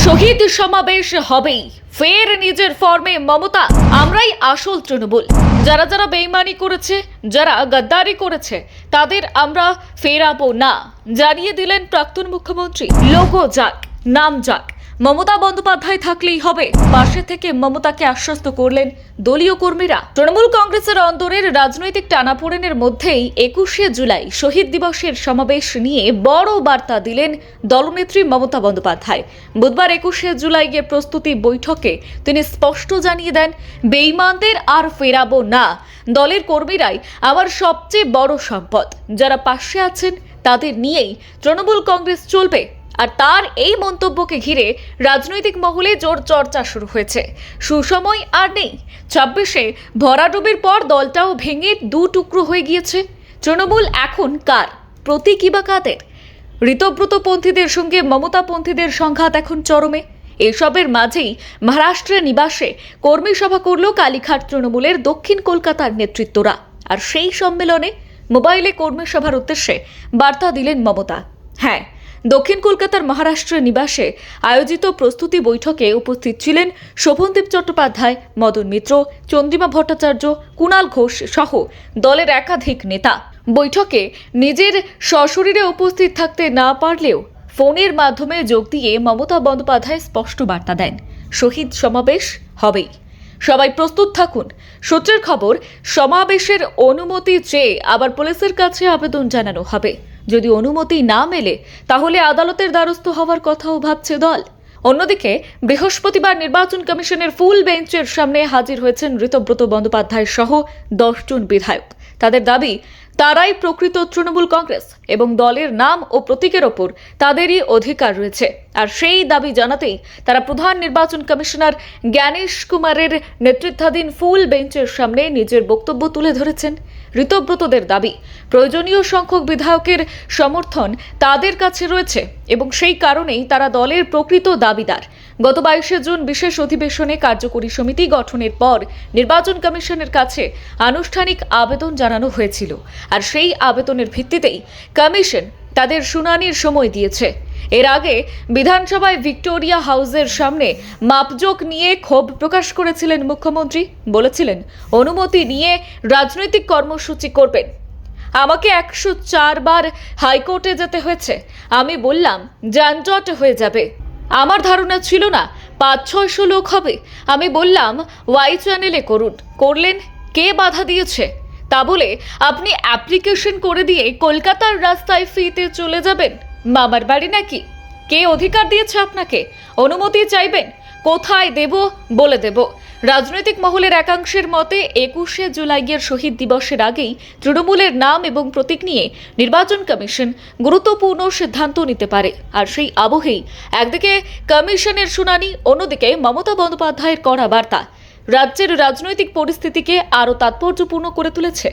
শহীদ সমাবেশ হবেই, ফের নিজের ফর্মে মমতা। আমরাই আসল তৃণমূল। যারা যারা বেইমানি করেছে, যারা গদ্দারি করেছে, তাদের আমরা ফেরাবো না, জানিয়ে দিলেন প্রাক্তন মুখ্যমন্ত্রী। লোগো যাক, নাম যাক, মমতা বন্দ্যোপাধ্যায় থাকলেই হবে। পাশে থেকে মমতাকে আশ্বস্ত করলেন দলীয় কর্মীরা। তৃণমূল কংগ্রেসের অন্দরের রাজনৈতিক টানাপোড়েনের মধ্যেই 21শে জুলাই শহীদ দিবসের সমাবেশ নিয়ে বড় বার্তা দিলেন দলনেত্রী মমতা বন্দ্যোপাধ্যায়। বুধবার 21শে জুলাইয়ের প্রস্তুতি বৈঠকে তিনি স্পষ্ট জানিয়ে দেন, বেইমানদের আর ফেরাবো না। দলের কর্মীরাই আমার সবচেয়ে বড় সম্পদ। যারা পাশে আছেন তাদের নিয়েই তৃণমূল কংগ্রেস চলবে। আর তার এই মন্তব্যকে ঘিরে রাজনৈতিক মহলে জোর চর্চা শুরু হয়েছে। সুসময় আর নেই। 26শে ভরাডুবির পর দলটাও ভেঙে দু টুকরো হয়ে গিয়েছে। তৃণমূল এখন কার, প্রতীকী বা কাদের? ঋতব্রতপন্থীদের সঙ্গে মমতাপন্থীদের সংঘাত এখন চরমে। এসবের মাঝেই মহারাষ্ট্রের নিবাসে কর্মী সভা করল কালীঘাট তৃণমূলের দক্ষিণ কলকাতার নেতৃত্বরা। আর সেই সম্মেলনে মোবাইলে কর্মী সভার উদ্দেশ্যে বার্তা দিলেন মমতা। হ্যাঁ, দক্ষিণ কলকাতার মহারাষ্ট্রের নিবাসে আয়োজিত প্রস্তুতি বৈঠকে উপস্থিত ছিলেন শোভনদেব চট্টোপাধ্যায়, মদন মিত্র, চন্দ্রিমা ভট্টাচার্য, কুণাল ঘোষ সহ দলের একাধিক নেতা। বৈঠকে নিজের সশরীরে উপস্থিত থাকতে না পারলেও ফোনের মাধ্যমে যোগ দিয়ে মমতা বন্দ্যোপাধ্যায় স্পষ্ট বার্তা দেন, শহীদ সমাবেশ হবেই, সবাই প্রস্তুত থাকুন। সূত্রের খবর, সমাবেশের অনুমতি চেয়ে আবার পুলিশের কাছে আবেদন জানানো হবে। যদি অনুমতি না মেলে তাহলে আদালতের দ্বারস্থ হওয়ার কথাও ভাবছে দল। অন্যদিকে বৃহস্পতিবার নির্বাচন কমিশনের ফুল বেঞ্চের সামনে হাজির হয়েছেন ঋতব্রত বন্দ্যোপাধ্যায় সহ 10 জন বিধায়ক। তাদের দাবি, তারাই প্রকৃত তৃণমূল কংগ্রেস এবং দলের নাম ও প্রতীকের ওপর তাদেরই অধিকার রয়েছে। আর সেই দাবি জানাতেই তারা প্রধান নির্বাচন কমিশনার জ্ঞানেশ কুমারের নেতৃত্বাধীন ফুল বেঞ্চের সামনে নিজের বক্তব্য তুলে ধরেছেন। ঋতব্রতদের দাবি, প্রয়োজনীয় সংখ্যক বিধায়কের সমর্থন তাদের কাছে রয়েছে এবং সেই কারণেই তারা দলের প্রকৃত দাবিদার। গত 22শে জুন বিশেষ অধিবেশনে কার্যকরী সমিতি গঠনের পর নির্বাচন কমিশনের কাছে আনুষ্ঠানিক আবেদন জানানো হয়েছিল। আর সেই আবেদনের ভিত্তিতেই কমিশন তাদের শুনানির সময় দিয়েছে। এর আগে বিধানসভায় ভিক্টোরিয়া হাউসের সামনে মাপজোক নিয়ে ক্ষোভ প্রকাশ করেছিলেন মুখ্যমন্ত্রী। বলেছিলেন, অনুমতি নিয়ে রাজনৈতিক কর্মসূচি করবেন। আমাকে 104 বার হাইকোর্টে যেতে হয়েছে। আমি বললাম যানজট হয়ে যাবে। আমার ধারণা ছিল না 500-600 লোক হবে। আমি বললাম ওয়াই চ্যানেলে করুন। করলেন, কে বাধা দিয়েছে? তা বলে আপনি অ্যাপ্লিকেশন করে দিয়ে কলকাতার রাস্তায় ফ্রিতে চলে যাবেন? মামার বাড়ি নাকি? কে অধিকার দিয়েছে আপনাকে? অনুমতি চাইবেন, কোথায় দেব বলে দেব। রাজনৈতিক মহলের একাংশের মতে 21শে জুলাইয়ের শহীদ দিবসের আগেই তৃণমূলের নাম এবং প্রতীক নিয়ে নির্বাচন কমিশন গুরুত্বপূর্ণ সিদ্ধান্ত নিতে পারে। আর সেই আবহেই একদিকে কমিশনের শুনানি, অন্যদিকে মমতা বন্দ্যোপাধ্যায়ের কড়া বার্তা রাজ্যের রাজনৈতিক পরিস্থিতিকে আরও তাৎপর্যপূর্ণ করে তুলেছে।